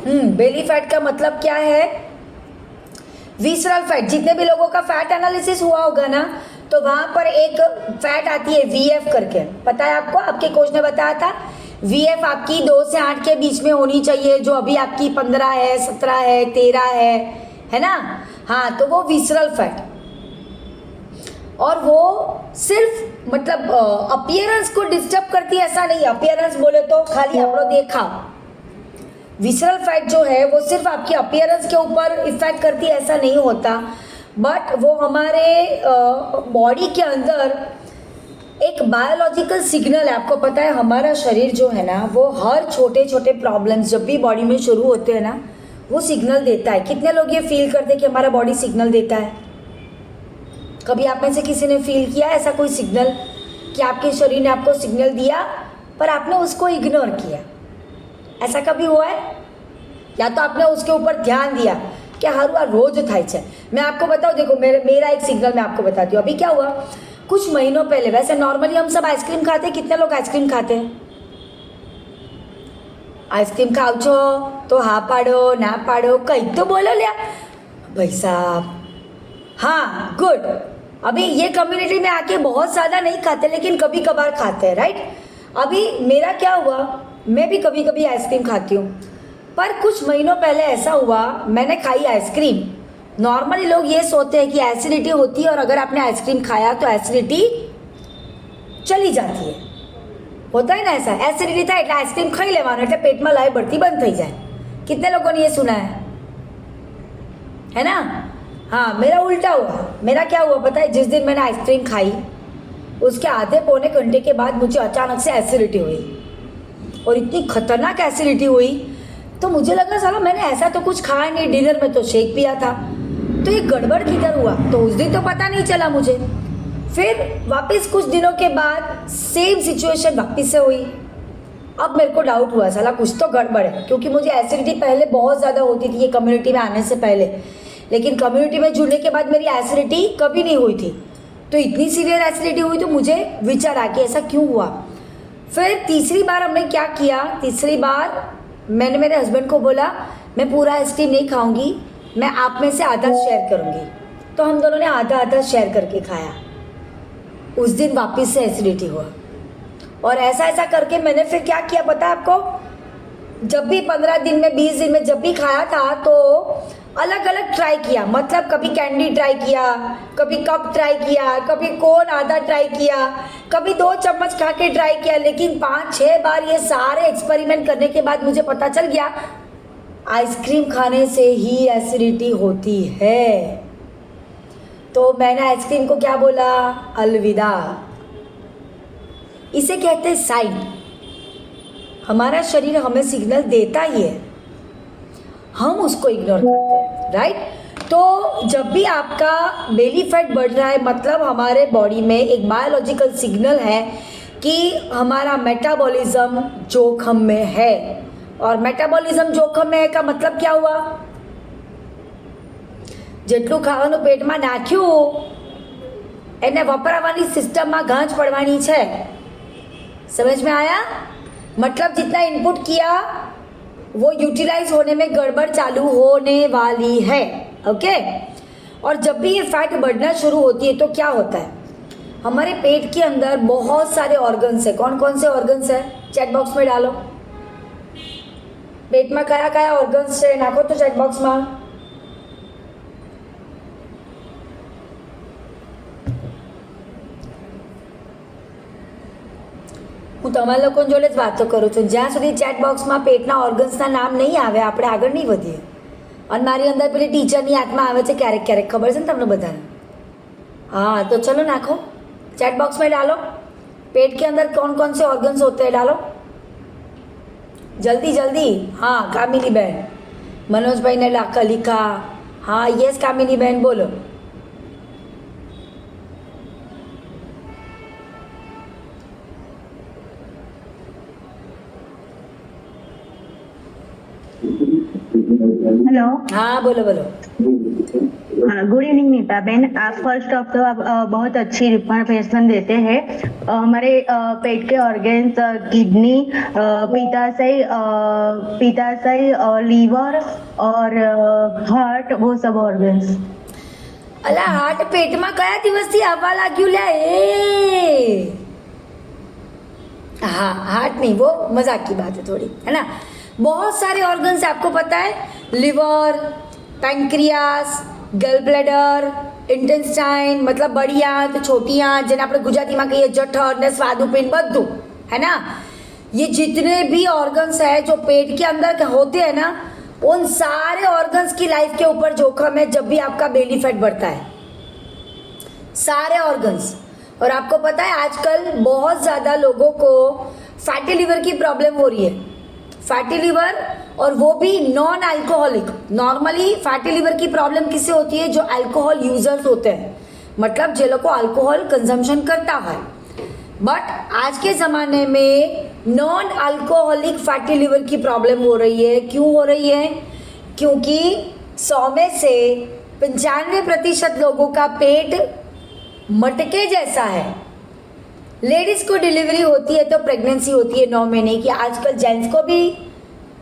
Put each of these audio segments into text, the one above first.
Belly fat का मतलब क्या है? Visceral fat. जितने भी लोगों का फैट एनालिसिस हुआ होगा ना, तो वहां पर एक फैट आती है वीएफ करके, पता है आपको? आपके कोच ने बताया था वीएफ आपकी 2 से 8 के बीच में होनी चाहिए, जो अभी आपकी 15 है, 17 है, 13 है ना? हाँ, तो वो विसरल फैट। और वो सिर्फ मतलब अपीयरेंस को डिस्टर्ब करती है ऐसा नहीं। अपीयरेंस बोले तो खाली आपने देखा। विसरल फैट जो है वो सिर्फ आपकी अपीयरेंस के ऊपर इफेक्ट करती है ऐसा नहीं होता, बट वो हमारे बॉडी के अंदर एक बायोलॉजिकल सिग्नल है। आपको पता है हमारा शरीर जो है ना, वो हर छोटे छोटे प्रॉब्लम्स जब भी बॉडी में शुरू होते हैं ना, वो सिग्नल देता है। कितने लोग ये फील करते हैं कि हमारा बॉडी सिग्नल देता है? कभी आप में से किसी ने फील किया ऐसा कोई सिग्नल कि आपके शरीर ने आपको सिग्नल दिया पर आपने उसको इग्नोर किया? ऐसा कभी हुआ है? या तो आपने उसके ऊपर ध्यान दिया कि हर बार रोज થાય છે। मैं आपको बताऊँ, देखो मेरा एक सिग्नल मैं आपको बताती हूँ। अभी क्या हुआ, कुछ महीनों पहले, वैसे नॉर्मली हम सब आइसक्रीम खाते हैं। कितने लोग आइसक्रीम खाते हैं? आइसक्रीम खाओ છો तो हाँ पाड़ो ना पाड़ो कई तो बोलो लिया भाई साहब। हाँ, गुड। अभी ये कम्युनिटी में आके बहुत ज़्यादा नहीं खाते, लेकिन कभी कभार खाते हैं, राइट? अभी मेरा क्या हुआ, मैं भी कभी कभी आइसक्रीम खाती हूँ, पर कुछ महीनों पहले ऐसा हुआ, मैंने खाई आइसक्रीम। नॉर्मली लोग ये सोचते हैं कि एसिडिटी होती है और अगर आपने आइसक्रीम खाया तो एसिडिटी चली जाती है। होता है ना ऐसा, एसिडिटी था એટલે आइसक्रीम खाई लेवानो એટલે पेटમાં લાઈ बढ़ती बंद થઈ જાય। कितने लोगों ने ये सुना है ना? हाँ, मेरा उल्टा हुआ। मेरा क्या हुआ पता है? जिस दिन मैंने आइसक्रीम खाई उसके आधे पौने घंटे के बाद मुझे अचानक से एसिडिटी हुई, और इतनी खतरनाक एसिडिटी हुई तो मुझे लगा साला मैंने ऐसा तो कुछ खाया नहीं, डिनर में तो शेक पिया था, तो ये गड़बड़ किधर हुआ? तो उस दिन तो पता नहीं चला मुझे। फिर वापस कुछ दिनों के बाद सेम सिचुएशन वापस से हुई। अब मेरे को डाउट हुआ साला कुछ तो गड़बड़ है, क्योंकि मुझे एसिडिटी पहले बहुत ज़्यादा होती थी ये कम्युनिटी में आने से पहले, लेकिन कम्युनिटी में जुड़ने के बाद मेरी एसिडिटी कभी नहीं हुई थी। तो इतनी सीवियर एसिडिटी हुई तो मुझे विचार आ कि ऐसा क्यों हुआ। फिर तीसरी बार हमने क्या किया, तीसरी बार मैंने मेरे हस्बैंड को बोला मैं पूरा आइसक्रीम नहीं खाऊंगी, मैं आप में से आधा शेयर करूंगी। तो हम दोनों ने आधा आधा शेयर करके खाया। उस दिन वापस से एसिडिटी हुआ, और ऐसा ऐसा करके मैंने फिर क्या किया पता है आपको? जब भी 15 दिन में 20 दिन में जब भी खाया था तो अलग अलग ट्राई किया। मतलब कभी कैंडी ट्राई किया, कभी कप ट्राई किया, कभी कोन आधा ट्राई किया, कभी 2 चम्मच खा के ट्राई किया, लेकिन 5-6 बार ये सारे एक्सपेरिमेंट करने के बाद मुझे पता चल गया आइसक्रीम खाने से ही एसिडिटी होती है। तो मैंने आइसक्रीम को क्या बोला? अलविदा। इसे कहते हैं साइन। हमारा शरीर हमें सिग्नल देता ही है, हम उसको इग्नोर करते हैं, राइट? तो जब भी आपका बेली फैट बढ़ रहा है, मतलब हमारे बॉडी में एक बायोलॉजिकल सिग्नल है कि हमारा मेटाबॉलिज्म जोखम में है। और मेटाबॉलिज्म जोखम में है का मतलब क्या हुआ? જેટલું ખાવાનું પેટમાં નાખ્યું એને વપરાવાની સિસ્ટમમાં ગાંઠ પડવાની છે। समझ में आया? मतलब जितना इनपुट किया वो यूटिलाइज होने में गड़बड़ चालू होने वाली है। ओके? और जब भी ये फैट बढ़ना शुरू होती है तो क्या होता है? हमारे पेट के अंदर बहुत सारे ऑर्गन्स है। कौन कौन से ऑर्गन्स है? चैट बॉक्स में डालो। पेट में कया कया ऑर्गन्स है नाखो तो चैट बॉक्स में। હું તમારા લોકો જોડે જ વાતો કરું છું। જ્યાં સુધી ચેટ બોક્સમાં પેટના ઓર્ગન્સના નામ નહીં આવે આપણે આગળ નહીં વધીએ। અને મારી અંદર પેલી ટીચરની આત્મા આવે છે ક્યારેક ક્યારેક, ખબર છે ને તમને બધાને? हाँ, तो चलो नाखो, चैट बॉक्स में डालो। पेट के अंदर कौन कौन से ऑर्गन्स होते हैं डालो जल्दी जल्दी। हाँ, कामिनी बहन, मनोज भाई ने लिखा। हाँ यस कामिनी बहन बोलो। हेलो। हाँ बोलो बोलो। हाँ, गुड इवनिंग नीता बेन। आप फर्स्ट ऑफ तो आप बहुत अच्छी इंफॉर्मेशन देते हैं। हमारे पेट के ऑर्गन्स किडनी, पित्ताशय और लीवर और हार्ट, वो सब ऑर्गन्स। અલા હાર્ટ પેટમાં કયા દિવસથી આવવા લાગ્યું લે એ हाँ हार्ट नहीं, वो मजाक की बात है थोड़ी, है ना। बहुत सारे ऑर्गन्स आपको पता है, लिवर, पेंक्रियास, गल ब्लेडर, इंटेस्टाइन, मतलब बड़ी आंत, छोटी आंत, જેને આપણે ગુજરાતીમાં કહીએ જઠર ને સ્વાદુપિંડ, બધું, है ना। ये जितने भी ऑर्गन्स है जो पेट के अंदर होते हैं ना, उन सारे ऑर्गन्स की लाइफ के ऊपर जोखम है जब भी आपका बेली फैट बढ़ता है, सारे ऑर्गन्स। और आपको पता है आजकल बहुत ज़्यादा लोगों को फैटी लिवर की प्रॉब्लम हो रही है, फैटी लिवर, और वो भी non alcoholic. Normally fatty liver की प्रॉब्लम किससे होती है? जो अल्कोहल यूजर्स होते हैं, मतलब जो लोग को अल्कोहल कंजम्पशन करता है। बट आज के ज़माने में नॉन अल्कोहलिक फैटी लिवर की प्रॉब्लम हो रही है। क्यों हो रही है? क्योंकि 100 में से 95% लोगों का पेट मटके जैसा है। लेडीज़ को डिलीवरी होती है तो प्रेगनेंसी होती है 9 महीने की, आजकल जेंट्स को भी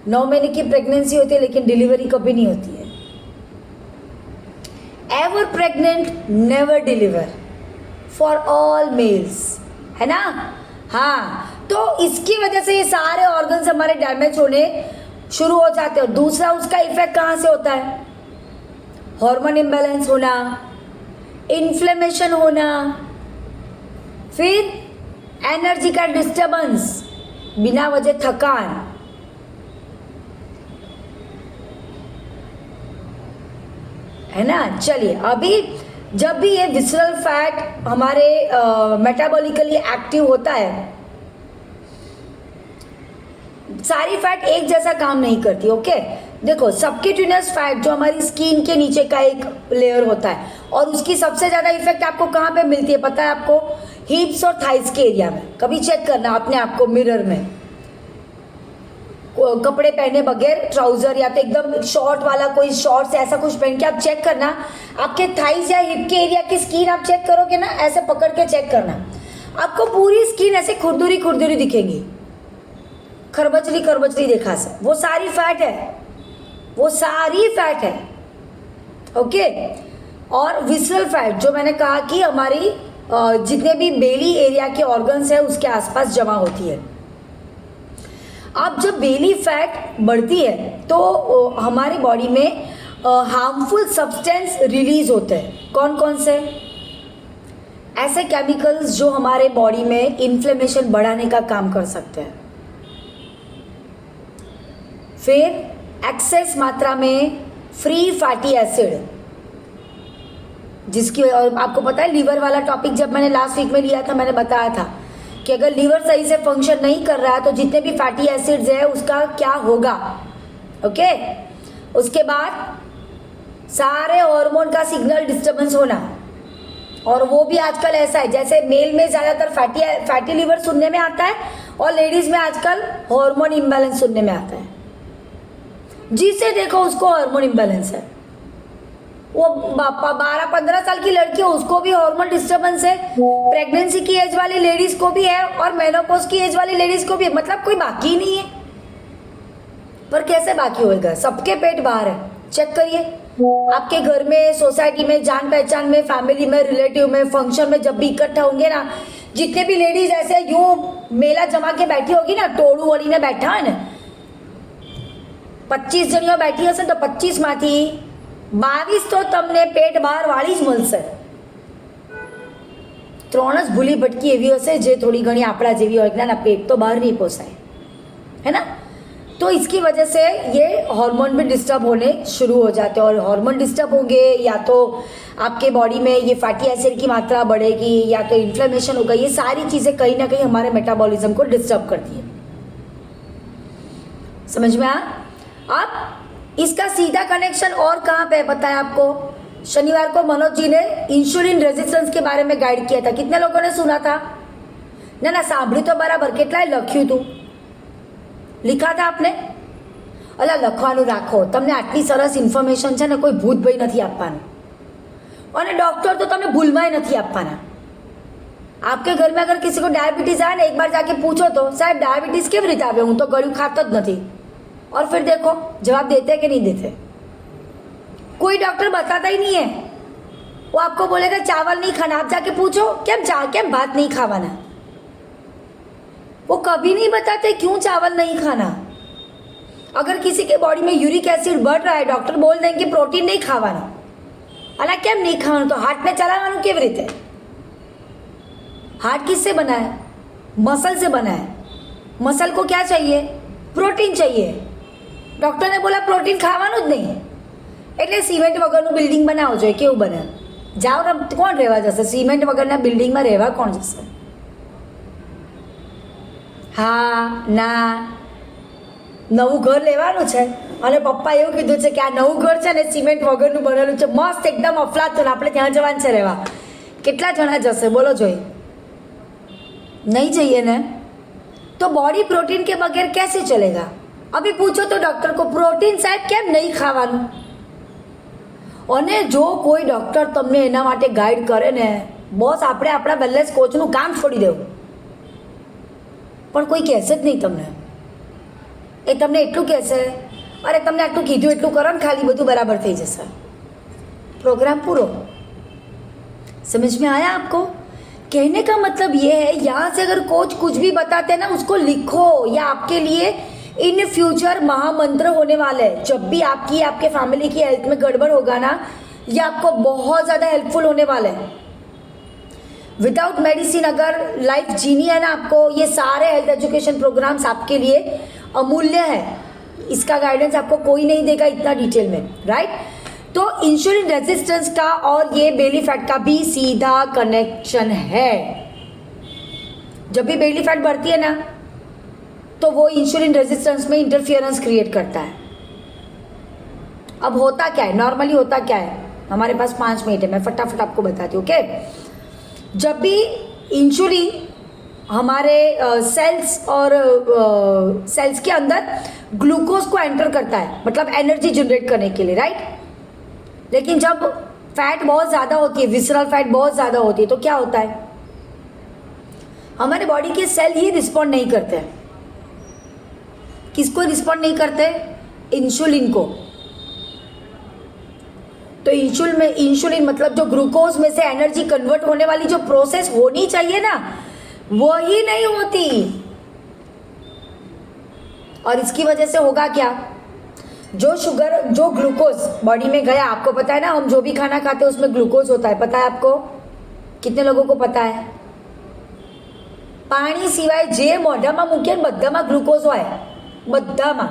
9 महीने की प्रेगनेंसी होती है, लेकिन डिलीवरी कभी नहीं होती है। Ever pregnant never deliver for all males, है ना। हाँ, तो इसकी वजह से ये सारे ऑर्गन्स हमारे डैमेज होने शुरू हो जाते हैं। और दूसरा उसका इफेक्ट कहाँ से होता है? हार्मोन इम्बैलेंस होना, इन्फ्लेमेशन होना, फिर एनर्जी का डिस्टर्बेंस, बिना वजह थकान, है ना। चलिए, अभी जब भी ये विसरल फैट हमारे मेटाबॉलिकली एक्टिव होता है, सारी फैट एक जैसा काम नहीं करती। ओके, देखो, सबक्यूटेनियस फैट जो हमारी स्किन के नीचे का एक लेयर होता है, और उसकी सबसे ज़्यादा इफेक्ट आपको कहाँ पे मिलती है पता है आपको? हिप्स और थाइस के एरिया में। कभी चेक करना अपने आप को मिरर में, कपड़े पहने बगैर, ट्राउजर या तो एकदम शॉर्ट वाला कोई शॉर्ट्स ऐसा कुछ पहन के आप चेक करना, आपके थाइस या हिप के एरिया की स्किन आप चेक करोगे ना, ऐसे पकड़ के चेक करना, आपको पूरी स्किन ऐसे खुरदुरी खुरदुरी दिखेगी, खरबचली खरबचली देखा से। वो सारी फैट है, वो सारी फैट है। ओके, और विसरल फैट जो मैंने कहा कि हमारी जितने भी बेली एरिया के ऑर्गन्स है उसके आसपास जमा होती है। अब जब बेली फैट बढ़ती है तो हमारी बॉडी में हार्मफुल सब्सटेंस रिलीज होते हैं। कौन कौन से? ऐसे केमिकल्स जो हमारे बॉडी में इन्फ्लेमेशन बढ़ाने का काम कर सकते हैं। फिर एक्सेस मात्रा में फ्री फैटी एसिड, जिसकी आपको पता है लीवर वाला टॉपिक जब मैंने लास्ट वीक में लिया था, मैंने बताया था कि अगर लीवर सही से फंक्शन नहीं कर रहा है तो जितने भी फैटी एसिड्स है उसका क्या होगा। ओके, उसके बाद सारे हार्मोन का सिग्नल डिस्टर्बेंस होना, और वो भी आजकल ऐसा है जैसे मेल में ज़्यादातर फैटी लिवर सुनने में आता है और लेडीज़ में आजकल हार्मोन इम्बैलेंस सुनने में आता है। जिसे देखो उसको हार्मोन इम्बैलेंस है। वो 12-15 साल की लड़की है, उसको भी हार्मोन डिस्टर्बेंस है, प्रेगनेंसी की एज वाली लेडीज को भी है, और मेनोपॉज की एज वाली लेडीज को भी है। मतलब कोई बाकी ही नहीं है। पर कैसे बाकी होएगा? सबके पेट बाहर है। चेक करिए आपके घर में, सोसाइटी में, जान पहचान में, फैमिली में, रिलेटिव में, फंक्शन में जब भी इकट्ठा होंगे ना, जितने भी लेडीज ऐसे यूं मेला जमा के बैठी होगी ना, टोड़ू वड़ी ने बैठा है ना, 25 जणियों बैठी हશે तो 25 માંથી 22 તો તમને પેટ બહાર વાળી જ મળશે। 3 જ ભૂલી ભટકી એવી હશે જે થોડી ઘણી આપણા જેવી હોય, ના પેટ તો બહાર नहीं પોસાય, है ना। तो इसकी वजह से ये हार्मोन भी डिस्टर्ब होने शुरू हो जाते हैं, और हार्मोन डिस्टर्ब होंगे या तो आपके बॉडी में ये फैटी एसिड की मात्रा बढ़ेगी या तो इन्फ्लेमेशन होगा। ये सारी चीज़ें कहीं ना कहीं हमारे मेटाबॉलिज्म को डिस्टर्ब करती है। समझ में आया? अब इसका सीधा कनेक्शन और कहाँ पे है पता है आपको? शनिवार को मनोज जी ने इंसुलिन रेजिस्टेंस के बारे में गाइड किया था। कितने लोगों ने सुना था? ना साभळ्યું तो बराबर, કેટલાય લખ્યું હતું, लिखा था आपने? અલા લખવાનું રાખો, તમને આટલી સરસ ઇન્ફોર્મેશન છે ને કોઈ ભૂતભય નથી આપવાનું, અને डॉक्टर तो તમને ભૂલમાંય નથી આપવાના। आपके घर में अगर किसी को डायबिटीज़ आए ना, एक बार जाके पूछो तो साहब डायबिटीज़ કેવી રીતે આવે, હું તો ગળ્યું ખાતો જ નથી, और फिर देखो जवाब देते कि नहीं देते। कोई डॉक्टर बताता ही नहीं है, वो आपको बोलेगा चावल नहीं खाना, आप जाके पूछो केम भात नहीं खावाना, वो कभी नहीं बताते क्यों चावल नहीं खाना। अगर किसी के बॉडी में यूरिक एसिड बढ़ रहा है, डॉक्टर बोल देंगे प्रोटीन नहीं खावाना, अला केम नहीं खावाना, तो हार्ट ने चलावानुं केवी रीते। हार्ट किससे बना है? मसल से बना है। मसल को क्या चाहिए? प्रोटीन चाहिए। डॉक्टर ने बोला प्रोटीन खावानुं ज नहीं, એટલે સિમેન્ટ વગરનું બિલ્ડિંગ બનાવવો જોઈએ। કેવું બને? જાઓ ને, કોણ રહેવા જશે સિમેન્ટ વગરના બિલ્ડિંગમાં? રહેવા કોણ જશે? હા ના, નવું ઘર લેવાનું છે અને પપ્પા એવું કીધું છે કે આ નવું ઘર છે ને સિમેન્ટ વગરનું બનેલું છે, મસ્ત એકદમ અફલાતુન, આપણે ત્યાં જવાનું છે રહેવા। કેટલા જણા જશે બોલો જોઈએ? नहीं चाहिए ना, तो बॉडी प्रोटीन के बगैर कैसे चलेगा? अभी पूछो तो डॉक्टर को प्रोटीन साहब केम नहीं खावानुं, અને જો કોઈ ડૉક્ટર તમને એના માટે ગાઈડ કરે ને, બોસ આપણે આપણા વેલનેસ કોચનું કામ છોડી દેવું, પણ કોઈ કહેશે જ નહીં તમને। એ તમને એટલું કહેશે, અરે તમને આટલું કીધું એટલું કરો ને ખાલી, બધું બરાબર થઈ જશે, प्रोग्राम पूरा। समझ में आया आपको? कहने का मतलब ये है, यहाँ से अगर कोच कुछ भी बताते हैं ना, उसको लिखो, या आपके लिए इन फ्यूचर महामंत्र होने वाले हैं। जब भी आपकी आपके फैमिली की हेल्थ में गड़बड़ होगा ना, ये आपको बहुत ज़्यादा हेल्पफुल होने वाले हैं। विदाउट मेडिसिन अगर लाइफ जीनी है ना आपको, ये सारे हेल्थ एजुकेशन प्रोग्राम्स आपके लिए अमूल्य है। इसका गाइडेंस आपको कोई नहीं देगा इतना डिटेल में, राइट? तो इंसुलिन रेजिस्टेंस का और ये बेली फैट का भी सीधा कनेक्शन है। जब भी बेली फैट बढ़ती है ना, तो वो इंसुलिन रेजिस्टेंस में इंटरफियरेंस क्रिएट करता है। अब होता क्या है, नॉर्मली होता क्या है, हमारे पास 5 मिनट है, मैं फटाफट आपको बताती हूँ। ओके, जब भी इंसुलिन हमारे सेल्स और सेल्स के अंदर ग्लूकोज को एंटर करता है, मतलब एनर्जी जनरेट करने के लिए, राइट? लेकिन जब फैट बहुत ज़्यादा होती है, विसरल फैट बहुत ज़्यादा होती है, तो क्या होता है, हमारे बॉडी के सेल ही रिस्पॉन्ड नहीं करते हैं। किसको रिस्पॉन्ड नहीं करते? इंसुलिन को। तो इंसुलिन मतलब जो ग्लूकोज में से एनर्जी कन्वर्ट होने वाली जो प्रोसेस होनी चाहिए ना, वही नहीं होती, और इसकी वजह से होगा क्या, जो ग्लूकोज बॉडी में गया, आपको पता है ना, हम जो भी खाना खाते हैं उसमें ग्लूकोज होता है, पता है आपको? कितने लोगों को पता है? पानी सिवाय जे मोढामां मूकीए बधामां ग्लूकोज होय, बधामां,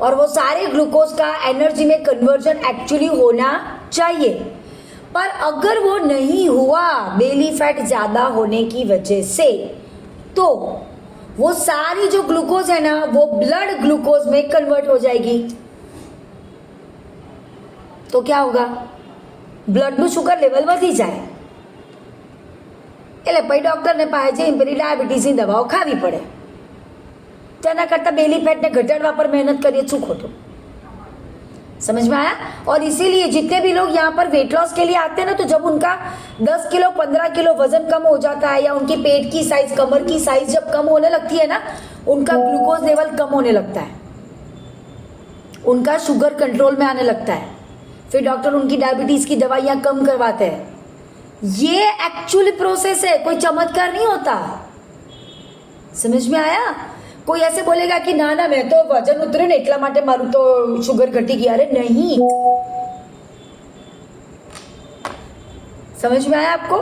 और वो सारे ग्लूकोज का एनर्जी में कन्वर्जन एक्चुअली होना चाहिए, पर अगर वो नहीं हुआ बेली फैट ज़्यादा होने की वजह से, तो वो सारी जो ग्लूकोज है ना, वो ब्लड ग्लूकोज में कन्वर्ट हो जाएगी। तो क्या होगा, ब्लड નું શુગર લેવલ વધી જાય, એટલે પછી ડૉક્ટરને પાસે જઈને પેલી ડાયાબિટીસની દવાઓ ખાવી પડે। તેના કરતાં બેલી ફેટને ઘટાડવા પર મહેનત કરીએ, શું ખોટું? समझ में आया? और इसीलिए जितने भी लोग यहाँ पर वेट लॉस के लिए आते हैं ना, तो जब उनका 10 किलो 15 किलो वजन कम हो जाता है, या उनकी पेट की साइज, कमर की साइज जब कम होने लगती है ना, उनका ग्लूकोज लेवल कम होने लगता है, उनका शुगर कंट्रोल में आने लगता है, फिर डॉक्टर उनकी डायबिटीज़ की दवाइयाँ कम करवाते हैं। ये एक्चुअली प्रोसेस है, कोई चमत्कार नहीं होता। समझ में आया? कोई ऐसे बोलेगा कि ना ना मैं तो वजन उतरे ने એટલા માટે મારું તો शुगर घटी गई, अरे नहीं। समझ में आया आपको?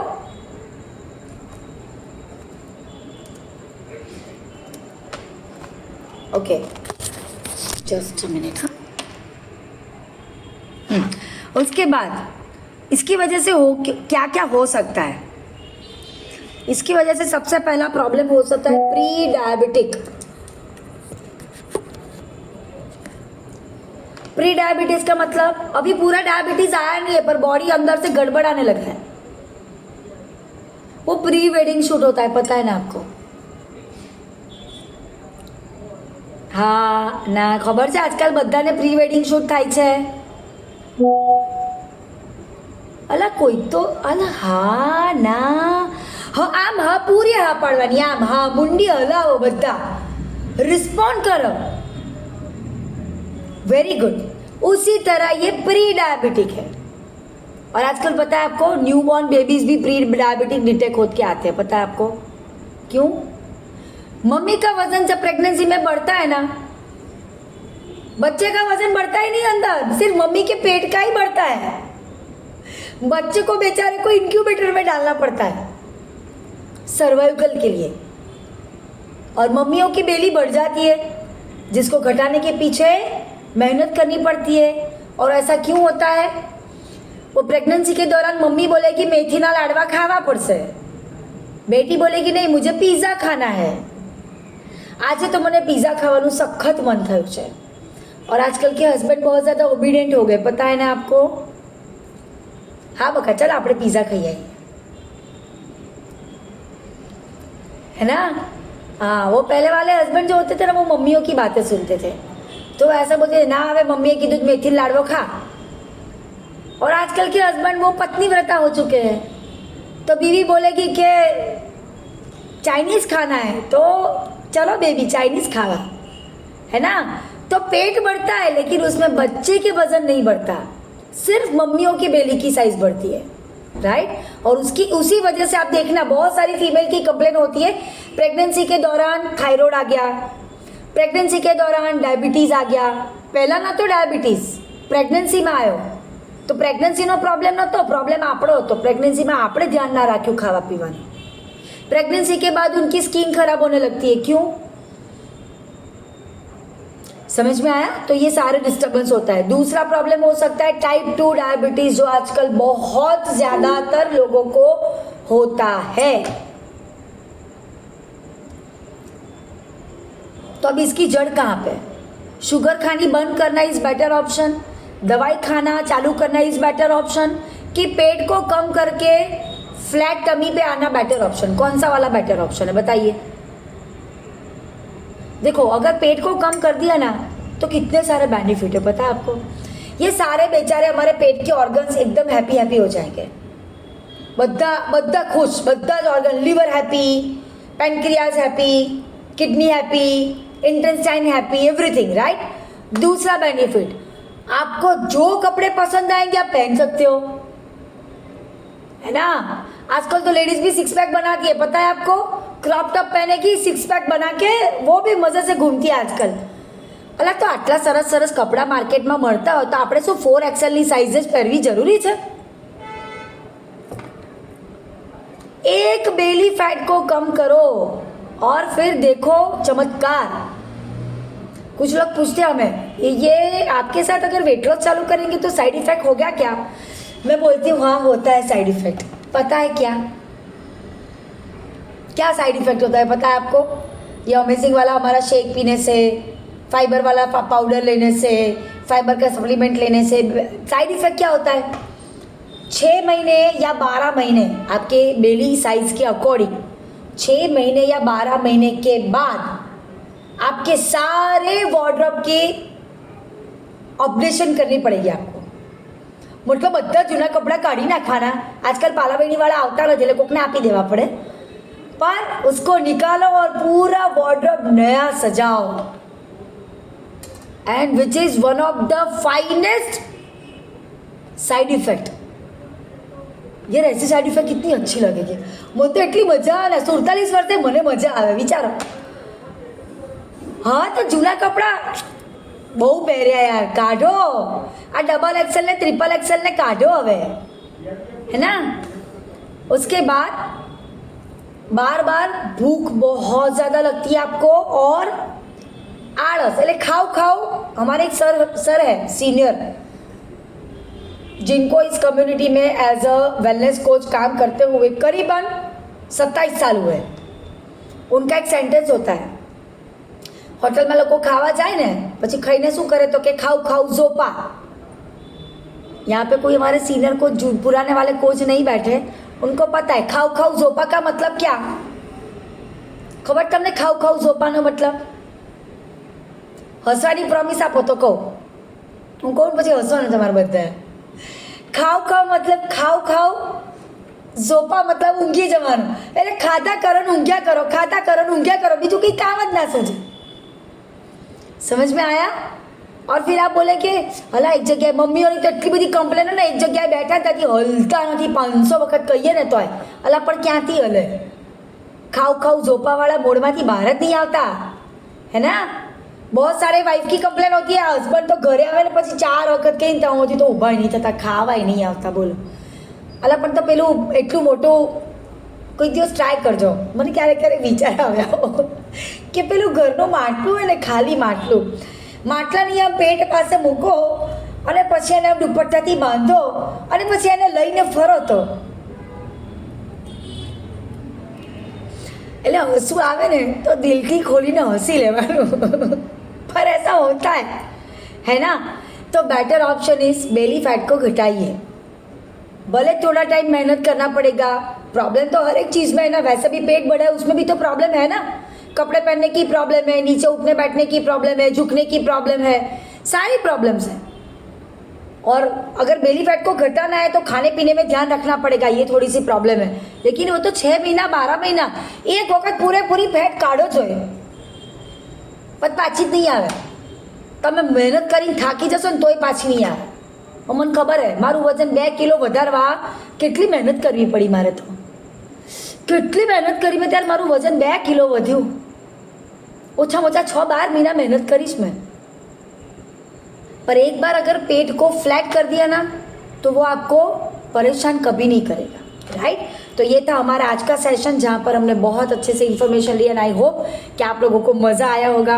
Okay, just a minute. हाँ, उसके बाद इसकी वजह से हो क्या क्या हो सकता है? इसकी वजह से सबसे पहला प्रॉब्लम हो सकता है प्री डायबिटिक। प्री डायबिटीज का मतलब अभी पूरा डायबिटीज आया नहीं है, पर बॉडी अंदर से गड़बड़ आने लगा है, वो प्री वेडिंग शूट होता है, पता है ना आपको? હા ના ખબર છે આજકાલ બધાને પ્રી વેડિંગ શૂટ થાય છે. અલા કોઈ તો અલા હા ના હા આમ હા પૂરી હા પાડવાની આમ હા મુંડી હલાવો બધા रिस्पॉन्ड करो. Very good. उसी तरह ये प्री डायबिटिक है. और आजकल पता है आपको न्यू बॉर्न बेबीज भी प्री डायबिटिक डिटेक्ट होते के आते हैं. पता है आपको क्यों? मम्मी का वजन जब प्रेगनेंसी में बढ़ता है ना, बच्चे का वजन बढ़ता ही नहीं अंदर, सिर्फ मम्मी के पेट का ही बढ़ता है. बच्चे को बेचारे को इंक्यूबेटर में डालना पड़ता है सर्वाइवल के लिए. और मम्मियों की बेली बढ़ जाती है, जिसको घटाने के पीछे मेहनत करनी पड़ती है. और ऐसा क्यों होता है? वो प्रेगनेंसी के दौरान मम्मी बोलेगी मेथीना लाडवा खावा पड़શે, बेटी बोलेगी नहीं मुझे पिज़्ज़ा खाना है. आज तो मैंने पिज़्ज़ा खाવાનું सख्त मन થયું છે. और आजकल के हस्बैंड बहुत ज़्यादा ओबीडियंट हो गए, पता है ना आपको. हाँ बका चल આપણે पिज़्ज़ा खाई आइए, है ना. हाँ वो पहले वाले हस्बैंड जो होते थे ना वो मम्मियों की बातें सुनते थे, तो ऐसा बोलते थे ना હવે मम्मी की दूध मेथी लाडवा खा. और आजकल के हस्बैंड वो पत्नी व्रता हो चुके हैं, तो बीवी बोलेगी कि चाइनीज़ खाना है तो चलो बेबी चाइनीज़ खावा, है ना. तो पेट बढ़ता है लेकिन उसमें बच्चे के वजन नहीं बढ़ता, सिर्फ मम्मियों की बेली की साइज बढ़ती है. राइट. और उसकी उसी वजह से आप देखना बहुत सारी फीमेल की कंप्लेन होती है प्रेगनेंसी के दौरान थायराइड आ गया, प्रेगनेंसी के दौरान डायबिटीज़ आ गया. પહેલા નહોતો ડાયાબિટીસ, પ્રેગ્નન્સીમાં આવ્યો. તો પ્રેગ્નન્સીનો પ્રોબ્લેમ નહોતો, પ્રોબ્લેમ આપણો હતો. પ્રેગ્નન્સીમાં આપણે ધ્યાન ના રાખ્યું ખાવા પીવાનું. प्रेगनेंसी के बाद उनकी स्किन खराब होने लगती है. क्यों? समझ में आया? तो ये सारे डिस्टर्बेंस होता है. दूसरा प्रॉब्लम हो सकता है टाइप 2 डायबिटीज, जो आजकल बहुत ज्यादातर लोगों को होता है. तो अब इसकी जड़ कहाँ पे? शुगर खानी बंद करना इज बेटर ऑप्शन, दवाई खाना चालू करना इज बेटर ऑप्शन, कि पेट को कम करके फ्लैट टमी पे आना बेटर ऑप्शन? कौन सा वाला बेटर ऑप्शन है बताइए. देखो अगर पेट को कम कर दिया ना तो कितने सारे बेनिफिट है पता है आपको. ये सारे बेचारे हमारे पेट के ऑर्गन्स एकदम हैप्पी हैप्पी हो जाएंगे. बद्दा बद्दा खुश, बद्दा organ, liver happy, pancreas happy, kidney happy, intestine happy, everything. Right. दूसरा बेनिफिट, आपको जो कपड़े पसंद आएंगे आप पहन सकते हो, है ना. आजकल तो लेडीज भी सिक्स पैक बनाती है, पता है आपको. क्रॉप टॉप पहनेगी, सिक्स पैक बना के वो भी मजे से घूमती है आजकल. અલા તો આટલા સરસ સરસ કપડાં માર્કેટમાં મળતા હોય તો આપણે શું 4XL ની સાઇઝ જ પહેરવી જરૂરી છે? एक बेली फैट को कम करो और फिर देखो चमत्कार. कुछ लोग पूछते हैं हमें ये आपके साथ अगर वेट लॉस चालू करेंगे तो साइड इफेक्ट हो गया क्या? मैं बोलती हूँ हाँ होता है साइड इफेक्ट. पता है क्या क्या साइड इफेक्ट होता है पता है आपको? ये अमेजिंग वाला हमारा शेक पीने से, फाइबर वाला पाउडर लेने से, फाइबर का सप्लीमेंट लेने से साइड इफेक्ट क्या होता है? 6 महीने या 12 महीने आपके बेली साइज के अकॉर्डिंग 6 महीने या 12 महीने के बाद आपके सारे वार्डरोब की ऑपरेशन करनी पड़ेगी आपको. मतलब બધા જૂના કપડાં કાઢી નાખવાના. આજકાલ પાલાબેણીવાળા આવતા નથી એટલે કોકને આપી દેવા પડે, पर उसको निकालो और पूरा वार्डरोब नया सजाओ. And which is one of the finest side effect. यार ऐसी साइड इफेक्ट कितनी अच्छी लगेगी. मुझे तो एटली मजा આવે 47 વર્ષે મને મજા આવે વિચારો. हाँ तो जूना कपड़ा બહુ પહેર્યા यार, કાઢો. આ डबल एक्सएल ने ट्रिपल एक्सएल ने काढ़ो हवे, है ना. उसके बाद बार बार भूख बहुत ज़्यादा लगती है आपको और आलस. એટલે खाओ खाओ. हमारे एक सर है सीनियर, जिनको इस कम्युनिटी में एज अ वेलनेस कोच काम करते हुए करीबन 27 साल हुए. उनका एक सेंटेंस होता है, होटल में लोग खावा जाए ने પછી ખાઈને શું કરે તો કે ખાऊ ખાऊ ઝોપા. यहाँ पे कोई हमारे सीनियर कोच पुराने वाले कोच नहीं बैठे, उनको पता है खाऊ खाऊ ઝોપા का मतलब क्या. खबर તમને ખાऊ ખાऊ ઝોપાનો मतलब? હસવાની પ્રોમિસ આપો તો કહું. હું કહું પછી હસવાનું તમારે બધા. ખાવ ખાવ મતલબ ખાવ ખાવ, ઝોપા મતલબ ઊંઘી જવાનું. એટલે ખાધા કરો ને ઊંઘ્યા કરો, ખાધા કરો ને ઊંઘ્યા કરો, બીજું કંઈ કામ જ ના સોચે. સમજ में आया? और फिर आप बोले कि हला एक जगह मम्मीઓની તો એટલી બધી કમ્પ્લેન ને, એક જગ્યાએ બેઠા ત્યાંથી હલતા નથી, 500 વખત કહીએ ને તોય અલા પણ ક્યાંથી હલે? ખાવ ખાવ ઝોપાવાળા મોડમાંથી બહાર જ નહીં આવતા, है ना? बहुत सारे वाइफ की कंप्लेन होती है, हस्बैंड तो घरे આવે ને પછી 4 વખત કહીને ત્યાં સુધી તો ઊભા નહીં થતા, ખાવાય નહીં આવતા. બોલો અલા પણ તો પેલું એટલું મોટું કોઈ દિવસ ટ્રાય કરજો. મને ક્યારેક ક્યારેક વિચાર આવ્યા કે પેલું ઘરનું માટલું હોય ને, ખાલી માટલું, માટલાની આમ પેટ પાસે મૂકો અને પછી એને દુપટ્ટાથી બાંધો અને પછી એને લઈને ફરો તો એટલે હસવું આવે ને તો દિલથી ખોલીને હસી લેવાનું. पर ऐसा होता है ना? तो better option is belly fat को घटाइए. भले थोड़ा टाइम मेहनत करना पड़ेगा, प्रॉब्लम तो हर एक चीज़ में है ना. वैसे भी पेट बड़ा है, उसमें भी तो प्रॉब्लम है ना. कपड़े पहनने की प्रॉब्लम है, नीचे उठने बैठने की प्रॉब्लम है, झुकने की प्रॉब्लम है, सारी प्रॉब्लम्स हैं. और अगर बेली फैट को घटाना है तो खाने पीने में ध्यान रखना पड़ेगा, ये थोड़ी सी प्रॉब्लम है. लेकिन वो तो 6 महीना 12 महीना एक वक्त पूरेपूरी फैट काढ़ो जो है, પણ પાછી જ નહીં આવે. તમે મહેનત કરીને થાકી જશો ને તોય પાછી નહીં આવે. મને ખબર હે, મારું વજન 2 કિલો વધારવા કેટલી મહેનત કરવી પડી મારે. તો કેટલી મહેનત કરી મેં, ત્યારે મારું વજન 2 કિલો વધ્યું. ઓછામાં ઓછા 6-12 महीना मेहनत करीश मैं. पर एक बार अगर पेट को फ्लैट कर दिया ना तो वो आपको परेशान कभी नहीं करेगा. राइट? तो ये था हमारा आज का सेशन, जहाँ पर हमने बहुत अच्छे से इन्फॉर्मेशन ली एंड आई होप कि आप लोगों को मज़ा आया होगा.